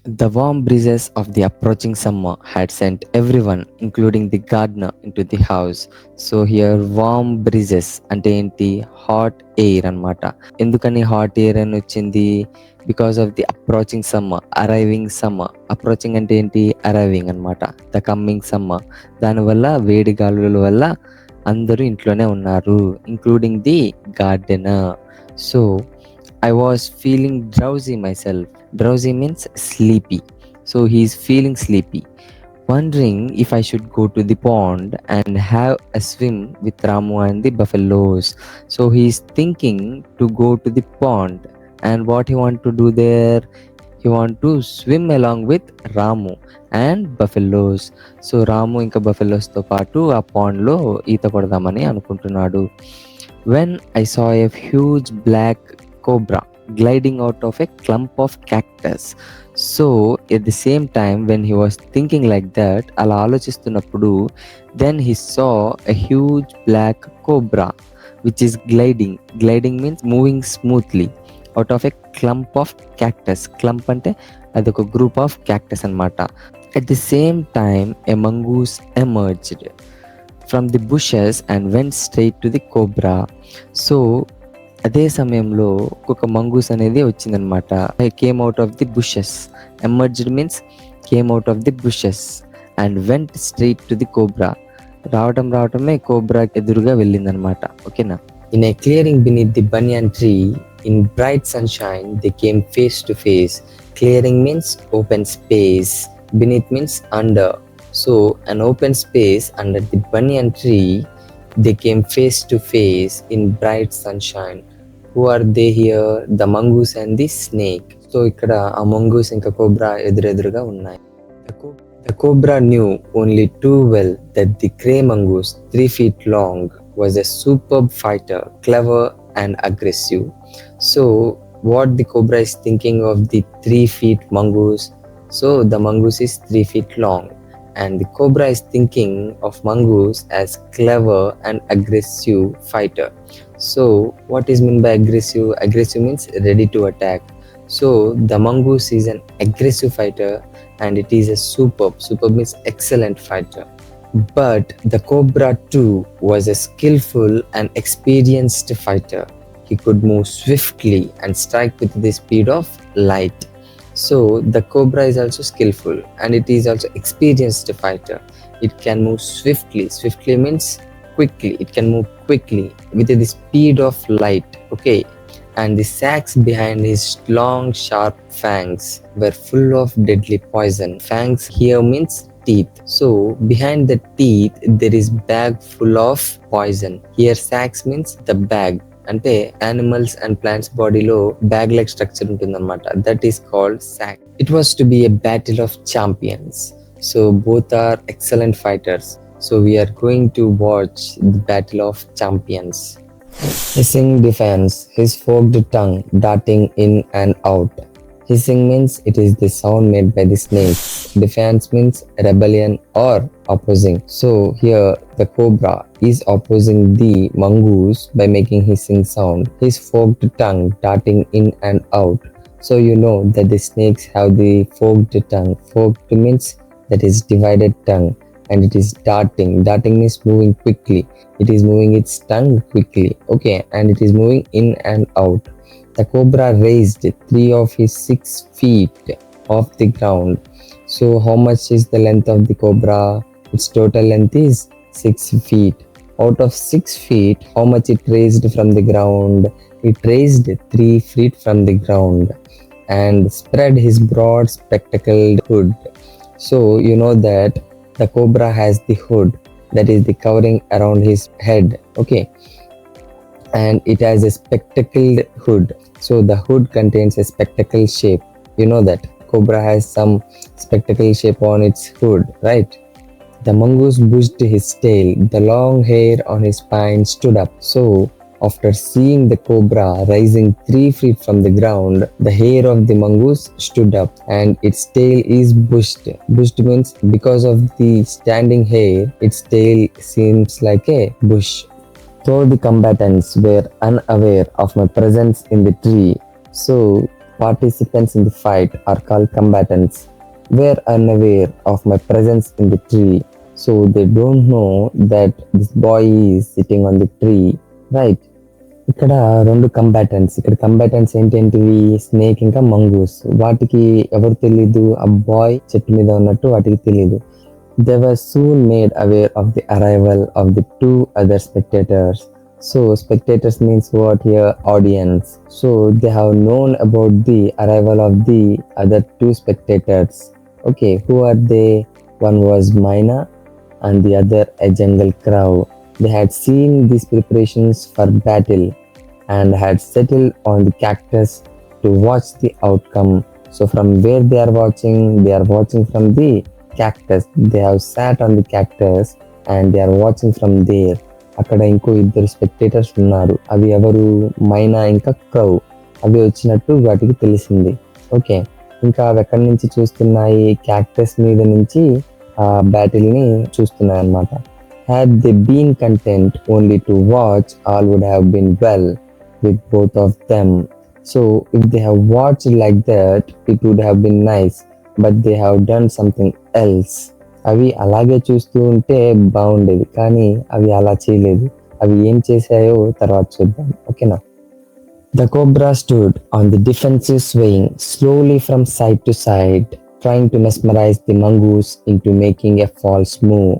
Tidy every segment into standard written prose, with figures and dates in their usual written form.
The warm breezes of the approaching summer had sent everyone, including the gardener, into the house. So here warm breezes అంటే ఏంటి? Hot air అన్నమాట. ఎందుకని hot air అని వచ్చింది? Because of the approaching summer, arriving summer. Approaching అంటే ఏంటి? Arriving అన్నమాట. The coming summer. దానివల్ల వేడి గాలుల వల్ల అందరూ ఇంట్లోనే ఉన్నారు, including the gardener. So I was feeling drowsy myself. Drowsy means sleepy. So he's feeling sleepy, wondering if I should go to the pond and have a swim with Ramu and the buffaloes. So he's thinking to go to the pond, and what he want to do there? He want to swim along with Ramu and buffaloes. So Ramu ఇంకా బఫెలోస్తో పాటు ఆ పాండ్లో ఈత కొడదామని అనుకుంటున్నాడు. When I saw a huge black cobra gliding out of a clump of cactus. So at the same time when he was thinking like that, అలా ఆలోచిస్తున్నప్పుడు, then he saw a huge black cobra which is gliding. Gliding means moving smoothly out of a clump of cactus. Clump అంటే అదొక group of cactus అన్నమాట. At the same time a mongoose emerged from the bushes and went straight to the cobra. So అదే సమయంలో ఒక mongoose అనేది వచ్చిందనమాట. I came out of the bushes. Emerged means came out of the bushes and went straight to the cobra. రావటమే cobra ఎదురుగా వెళ్ళిందనమాట. ఓకేనా. In a clearing beneath the banian tree in bright sunshine they came face to face. Clearing means open space, beneath means under. So an open space under the banyan tree, they came face to face in bright sunshine. Who are they here? The mongoose and the snake. So ఇక్కడ ఆ mongoose ఇంకా cobra ఎదురెదురుగా ఉన్నాయి. The cobra knew only too well that the grey mongoose, 3 feet long, was a superb fighter, clever and aggressive. So what the cobra is thinking of the 3 feet mongoose? So the mongoose is 3 feet long, and the cobra is thinking of mongoose as clever and aggressive fighter. So what is meant by aggressive? Aggressive means ready to attack. So the mongoose is an aggressive fighter and it is a superb means excellent fighter. But the cobra too was a skillful and experienced fighter. He could move swiftly and strike with the speed of light. So the cobra is also skillful and it is also experienced fighter. It can move swiftly. Swiftly means quickly. It can move quickly with the speed of light. Okay. And the sacs behind his long sharp fangs were full of deadly poison. Fangs here means teeth. So behind the teeth there is bag full of poison. Here sacs means the bag. అంటే animals and plants బాడీలో bag like structure ఉంటుందన్నమాట. That is called sac. It was to be a battle of champions. So both are excellent fighters. So we are going to watch the battle of champions. Hissing defense, his forked tongue darting in and out. Hissing means it is the sound made by the snakes. Defiance means rebellion or opposing. So here the cobra is opposing the mongoose by making hissing sound. His forked tongue darting in and out. So you know that the snakes have the forked tongue. Forked means that is divided tongue, and it is darting. Darting means moving quickly. It is moving its tongue quickly. Okay, and it is moving in and out. The cobra raised 3 of his 6 feet off the ground. So how much is the length of the cobra? Its total length is 6 feet. Out of 6 feet, how much it raised from the ground? It raised 3 feet from the ground and spread his broad spectacled hood. So you know that the cobra has the hood, that is the covering around his head. Okay, and it has a spectacled hood. So the hood contains a spectacle shape. You know that cobra has some spectacle shape on its hood, right? The mongoose bushed his tail. The long hair on his spine stood up. So after seeing the cobra rising 3 feet from the ground, the hair of the mongoose stood up and its tail is bushed. Bushed means because of the standing hair, its tail seems like a bush. Though the combatants were unaware of my presence in the tree, so participants in the fight are called combatants were unaware of my presence in the tree. So they don't know that this boy is sitting on the tree, right? ఇక్కడ రెండు కంబాటెంట్స్. ఇక్కడ కంబాటెంట్స్ ఏంటేంటివి? Snake ఇంకా mongoose. వాటికి ఎవరు తెలీదు, ఆ bye చెట్టు మీద ఉన్నట్టు వాటికి తెలీదు. They were soon made aware of the arrival of the two other spectators. So spectators means what here? Audience. So they have known about the arrival of the other two spectators. Okay, who are they? One was Myna and the other a jungle crow. They had seen these preparations for battle and had settled on the cactus to watch the outcome. So from where they are watching from the cactus. They have sat on the cactus and they are watching from there. అక్కడ ఇంకో ఇద్దరు spectators ఉన్నారు. అవి ఎవరు? మైనా ఇంకా క్రౌ. అవి వచ్చినట్టు వాటికి తెలిసింది. ఓకే, ఇంకా అవి ఎక్కడి నుంచి చూస్తున్నాయి? క్యాక్టస్ మీద నుంచి ఆ బ్యాటిల్ ని చూస్తున్నాయి అన్నమాట. Had they been content only to watch, all would have been well with both of them. So if they have watched like that, it would have been nice, but they have done something else. అవి అలాగే చూస్తూ ఉంటే బాగుండేది, కానీ అవి అలా చేయలేదు. అవి ఏం చేశాయో తర్వాత చూద్దాం, ఓకేనా? The cobra stood on the defensive, swaying slowly from side to side, trying to mesmerize the mongoose into making a false move.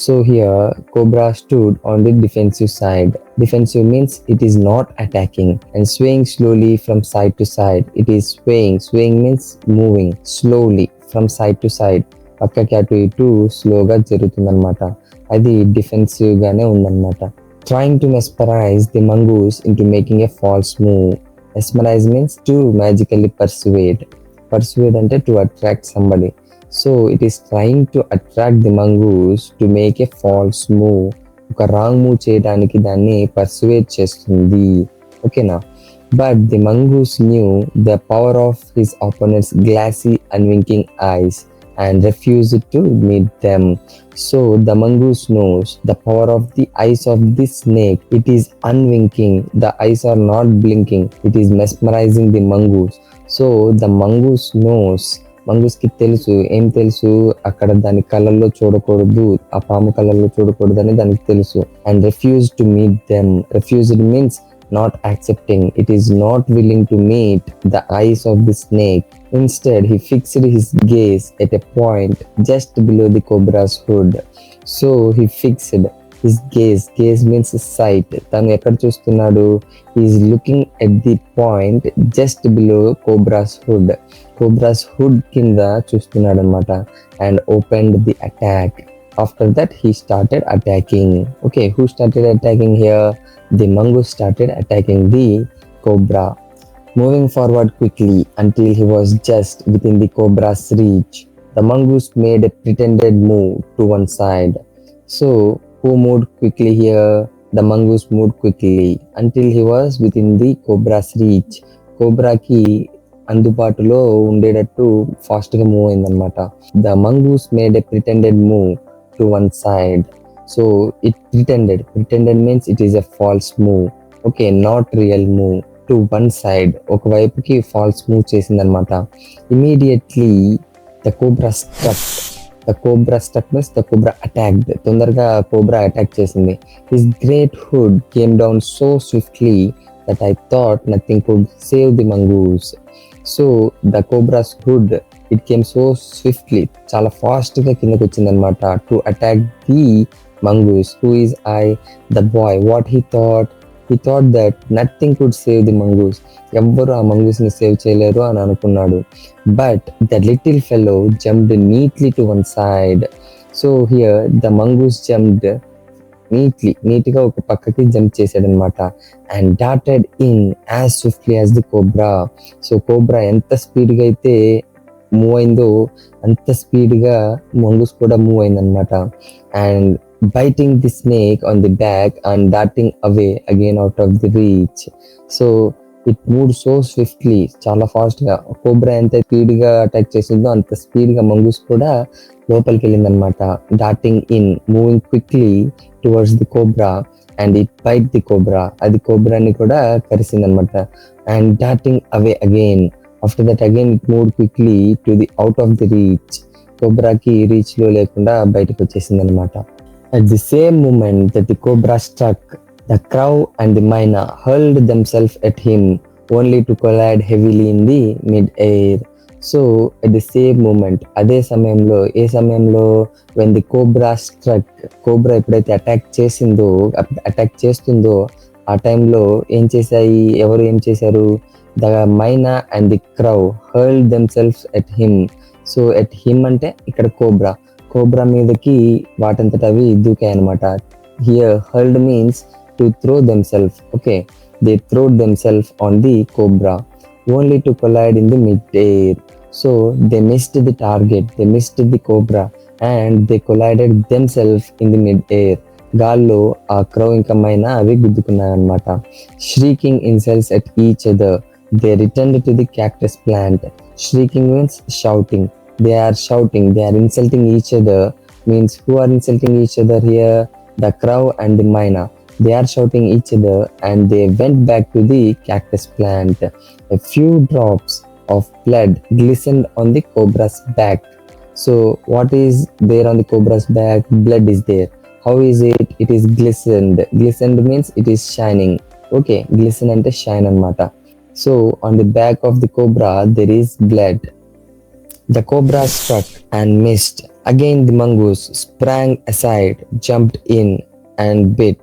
So here cobra stood on the defensive side. Defensive means it is not attacking, and swaying slowly from side to side. It is swaying. Swaying means moving slowly from side to side. పక్కకి అటు ఇటు స్లోగా జరుగుతుందన్నమాట. అది defensive గానే ఉందన్నమాట. Trying to mesmerize the mongoose into making a false move. Mesmerize means to magically persuade. Persuade అంటే to attract somebody. So it is trying to attract the mongoose to make a false move. ఒక wrong move చేయడానికి దాన్ని persuade చేస్తుంది, ఓకేనా? But the mongoose knew the power of his opponent's glassy, unwinking eyes and refused to meet them. So the mongoose knows the power of the eyes of this snake. It is unwinking. The eyes are not blinking. It is mesmerizing the mongoose. So the mongoose knows. Mongoose కి తెలుసు. ఏం తెలుసు? అక్కడ దాని కళ్ళల్లో చూడకూడదు, ఆ పాము కళ్ళల్లో చూడకూడదు అని దానికి తెలుసు. And refuse to meet them. Refused means not accepting. It is not willing to meet the eyes of the snake. Instead, he fixed his gaze at a point just below the cobra's hood. So he fixed his gaze. Gaze means sight. తను ఎక్కడ చూస్తున్నాడు? He is looking at the point just below cobra's hood. Cobra's hood కింద చూస్తున్నాడు అన్నమాట. And opened the attack. After that, he started attacking. Okay, who started attacking here? The mongoose started attacking the cobra, moving forward quickly until he was just within the cobra's reach. The mongoose made a pretended move to one side. So, who moved quickly here? The mongoose moved quickly until he was within the cobra's reach. Cobra ki అందుబాటులో ఉండేటట్టు fast గా move అయిందనమాట. The mongoose made a pretended move to one side. So it pretended means it is a false move. Okay, not real move. To one side, ఒక వైపుకి false move చేసిందనమాట. Immediately the cobra struck. The cobra struck means the cobra attacked. తొందరగా cobra attack చేసింది. His great hood came down so swiftly that I thought nothing could save the mongoose. So the cobra's hood, it came so swiftly, చాలా fast గా కిందకి వచ్చిందనమాట. To attack the mongoose. Who is I? The boy. What he thought? He thought that nothing could save the mongoose. ఎవ్వరు ఆ mongoose ని save చేయలేరు అని అనుకున్నాడు. But the little fellow jumped neatly to one side. So here the mongoose jumped నీట్గా ఒక పక్కకి jump చేశాడు అనమాట. And dotted in as swiftly as the cobra. So cobra ఎంత స్పీడ్గా అయితే మూవ్ అయిందో అంత స్పీడ్గా మంగూస్ కూడా మూవ్ అయిందనమాట. And biting the snake on the back and darting away again out of the reach. So it moved so swiftly, చాలా fast గా. కోబ్రా ఎంత స్పీడ్ గా అటాక్ చేసిందో అంత స్పీడ్ గా మంగూస్ కూడా లోపలికి వెళ్ళింది అనమాట. Darting in, moving quickly towards the cobra and it bite the cobra. అది కోబ్రాని కూడా కరిసింది అనమాట. And darting away again After that again it moved quickly to the out of the reach. కోబ్రాకి రీచ్లో లేకుండా బయటకు వచ్చేసింది అనమాట. At the same moment that the cobra struck, the crow and the myna hurled themselves at him, only to collide heavily in the mid-air. So at the same moment, అదే సమయంలో, ఏ సమయంలో, when the cobra struck, cobra ఎప్పుడైతే attack చేస్తుందో ఆ టైంలో ఏం చేశాయి, ఎవరు ఏం చేశారు, the myna and the crow hurled themselves at him. So at him అంటే ఇక్కడ కోబ్రా మీదకి వాటంతట అవి దూకాయి అనమాట. Here hurled means to throw themself. Okay, they throwed themself on the cobra only to collide in the mid air. So they missed the target, they missed the cobra and they collided themself in the mid air. గాల్లో ఆ క్రౌ ఇంకా మైనా అవి గుద్దుకున్నాయి అనమాట. shrieking insults at each other, they returned to the cactus plant. Shrieking means shouting. They are shouting, they are insulting each other. Means who are insulting each other here? The crow and the myna. They are shouting each other and they went back to the cactus plant. A few drops of blood glistened on the cobra's back. So what is there on the cobra's back? Blood is there. How is it? It is glistened. Glistened means it is shining. Okay, glisten ante shine anamata. So on the back of the cobra there is blood. The cobra struck and missed. Again the mongoose sprang aside, jumped in and bit.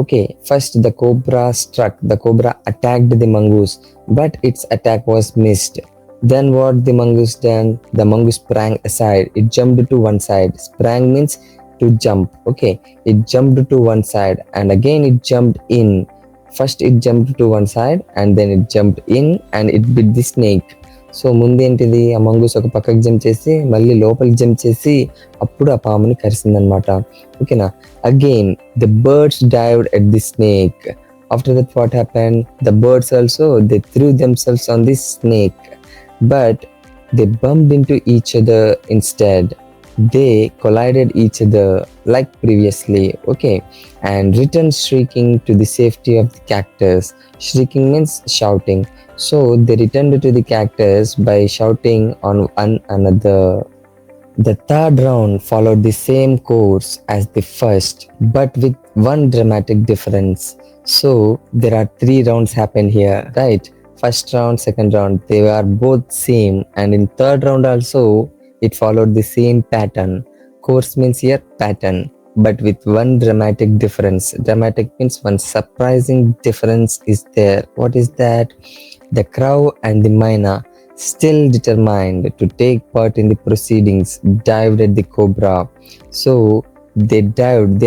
Okay, first the cobra struck, the cobra attacked the mongoose, but its attack was missed. Then what the mongoose done? The mongoose sprang aside, it jumped to one side. Sprang means to jump. Okay, it jumped to one side and again it jumped in. First it jumped to one side and then it jumped in and it bit the snake. So ముందు ఏంటిది, ఆ mongoose ఒక పక్కకి jump చేసి మళ్ళీ లోపలికి jump చేసి అప్పుడు ఆ పాముని కరిసిందనమాట. ఓకేనా. Again the birds dived at the snake. After that what happen? The birds also they through themselves on the snake but they bumped into each other instead. They collided each other like previously, okay, and returned shrieking to the safety of the cactus. Shrieking means shouting. So they returned to the cactus by shouting on one another. The third round followed the same course as the first, but with one dramatic difference. So there are 3 rounds happen here, right? First round, second round, they are both same, and in third round also it followed the same pattern. Course means here pattern, but with one dramatic difference. Dramatic means one surprising difference is there. What is that? The crow and the myna, still determined to take part in the proceedings, dived at the cobra. So they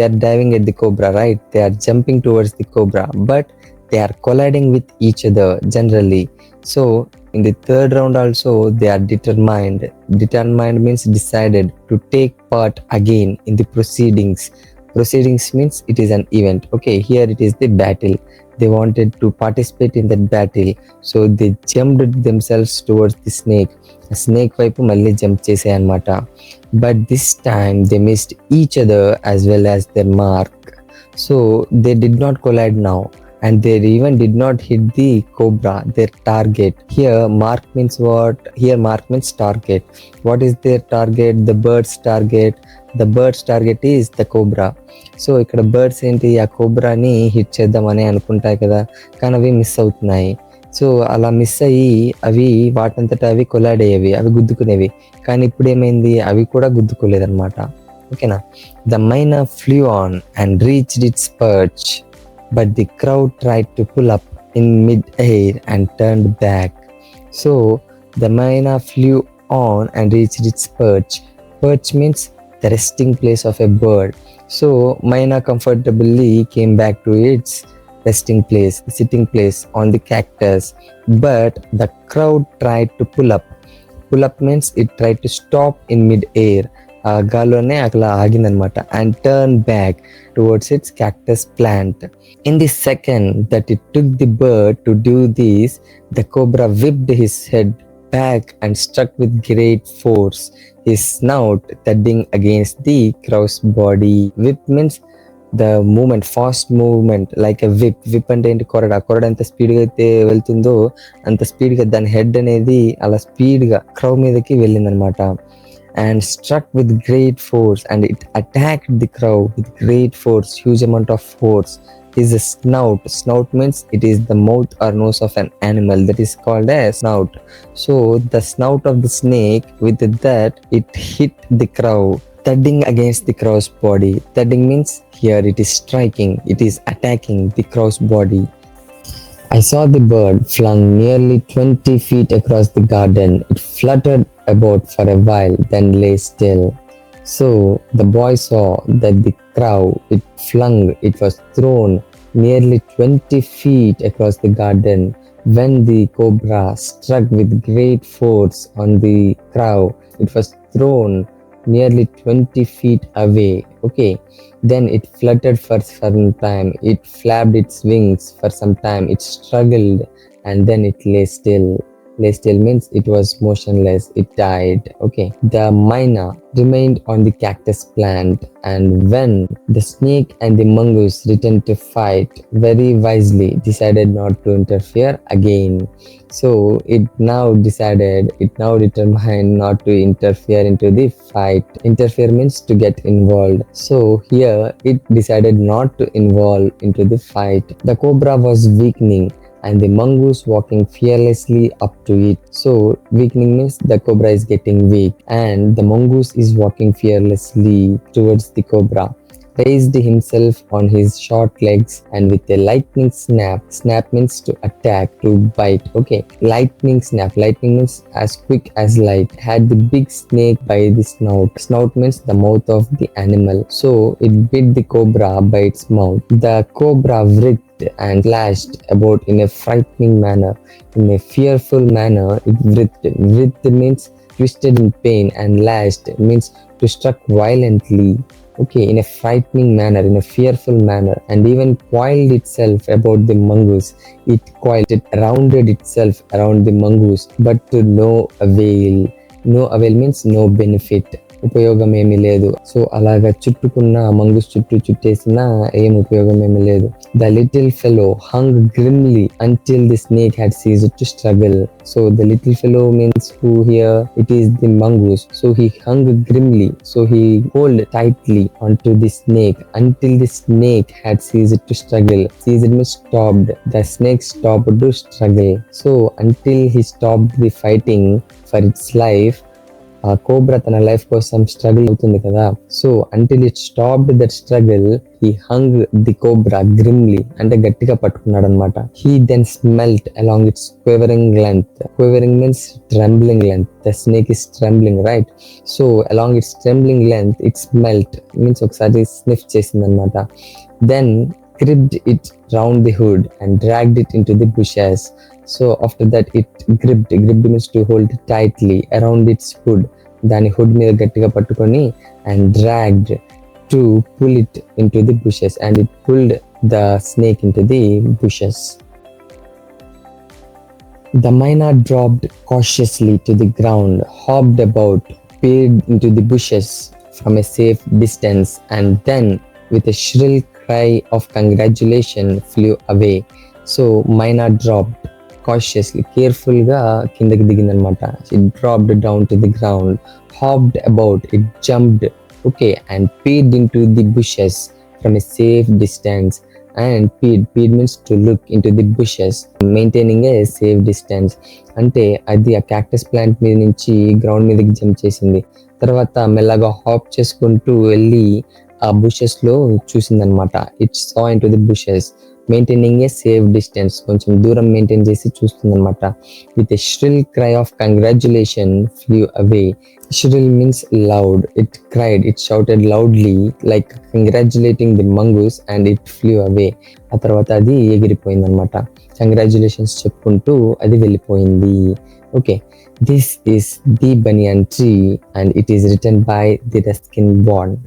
are diving at the cobra, right? They are jumping towards the cobra, but they are colliding with each other generally. So in the third round also they are determined. Determined means decided to take part again in the proceedings. Proceedings means it is an event. Okay, here it is the battle. They wanted to participate in that battle, so they jumped themselves towards the snake. A snake వైపు మళ్ళీ jump చేసాయి అన్నమాట. But this time they missed each other as well as their mark. So they did not collide now, and they even did not hit the cobra, their target. Here mark means what? Here mark means target. What is their target? The bird's target. The bird's target is the cobra. So ఇక్కడ birds ఏంటి, ఆ కోబ్రాని hit చేద్దామని అనుకుంటాయి కదా, కానీ అవి miss అవుతున్నాయి. So అలా miss అయ్యి అవి వాటంతటా అవి కొలాడ్ అయ్యేవి, అవి గుద్దుకునేవి. కానీ ఇప్పుడు ఏమైంది, అవి కూడా గుద్దుకోలేదన్నమాట. ఓకేనా. The Maina flu on and reached it's parch, but the crowd tried to pull up in mid-air and turned back. So the myna flew on and reached its perch. Perch means the resting place of a bird. So myna comfortably came back to its resting place, sitting place on the cactus, but the crowd tried to pull up. Pull up means it tried to stop in mid-air. గాల్లోనే అట్లా ఆగిందనమాట. And turn back towards its cactus plant. In the second that it took the bird to do this, the cobra whipped his head back and struck with great force, his snout thudding against the crow's body. Whip means the moment, fast movement like a whip అంటే ఏంటి, కొరడ ఎంత స్పీడ్గా అయితే వెళ్తుందో అంత స్పీడ్గా దాని head అనేది అలా స్పీడ్గా క్రౌ మీదకి వెళ్ళిందనమాట. And struck with great force, and it attacked the crow with great force, huge amount of force. Is a snout means it is the mouth or nose of an animal, that is called a snout. So the snout of the snake, with that it hit the crow, thudding against the crow's body. Thudding means here it is striking, it is attacking the crow's body. I saw the bird flung nearly 20 feet across the garden. It fluttered about for a while, then lay still. So the boy saw that the crow it was thrown nearly 20 feet across the garden. When the cobra struck with great force on the crow, it was thrown nearly 20 feet away. Okay, then it fluttered for some time, it flapped its wings for some time, it struggled, and then it lay still. Lay still means it was motionless, it died. Okay, the myna remained on the cactus plant, and when the snake and the mongoose returned to fight, very wisely decided not to interfere again. So it now determined not to interfere into the fight. Interfere means to get involved. So here it decided not to involve into the fight. The cobra was weakening and the mongoose walking fearlessly up to it. So weakening means the cobra is getting weak and the mongoose is walking fearlessly towards the cobra. Raised himself on his short legs and with a lightning snap means to attack, to bite. Okay, lightning means as quick as light, had the big snake by the snout means the mouth of the animal. So it bit the cobra by its mouth. The cobra writhed and lashed about in a frightening manner, in a fearful manner. It writhed means twisted in pain, and lashed means to struck violently. Okay, in a frightening manner, in a fearful manner, and even coiled itself about the mongoose. It rounded itself around the mongoose, but to no avail. No avail means no benefit. ఉపయోగం ఏమీ లేదు. So అలాగా చుట్టుకున్న mongoose చుట్టేసినా ఏం ఉపయోగం ఏమీ లేదు. The little fellow hung grimly until the snake had ceased to struggle. So the little fellow means who here? It is the mongoose. So he hung grimly. So he held tightly onto the snake until the snake had ceased to struggle. Ceased means stopped. The snake stopped to struggle. So until he stopped the fighting for its life, ఆ cobra తన life కోసం struggle అవుతుంది కదా. So until it stopped that struggle, he hung the cobra grimly, అంటే గట్టిగా పట్టుకున్నాడు అనమాట. He then smelt along its quavering length. Quavering means trembling length. The snake is trembling, right? So along its trembling length it smelt means ఒకసారి sniff చేసింది అనమాట. Then gripped it round the hood and dragged it into the bushes. So after that it gripped means to hold it tightly around its hood. దాని hood మీద గట్టిగా పట్టుకొని and dragged to pull it into the bushes, and it pulled the snake into the bushes. The myna dropped cautiously to the ground, hopped about, peered into the bushes from a safe distance, and then with a shrill cry of congratulation flew away. So myna dropped cautiously, careful ga kindaki digindanamata. It dropped down to the ground, hopped about, it jumped, okay, and peered into the bushes from a safe distance. And peered means to look into the bushes, maintaining a safe distance. అంటే అది ఆ cactus plant మీద నుంచి ground మీదకి jump చేసింది. తర్వాత మెల్లగా hop చేసుకుంటూ వెళ్ళి ఆ బుషెస్ లో చూసిందనమాట. It saw into the bushes, maintaining a safe distance, కొంచెం దూరం మెయింటైన్ చేసి చూస్తుందనమాట. With a shrill cry of congratulation flew away. Shrill means loud. It cried, it shouted loudly like congratulating the mongoose, and it flew away. ఆ తర్వాత అది ఎగిరిపోయింది అనమాట. Congratulations చెప్పుకుంటూ అది వెళ్ళిపోయింది. Okay, this is the banian tree and it is written by the Ruskin Bond.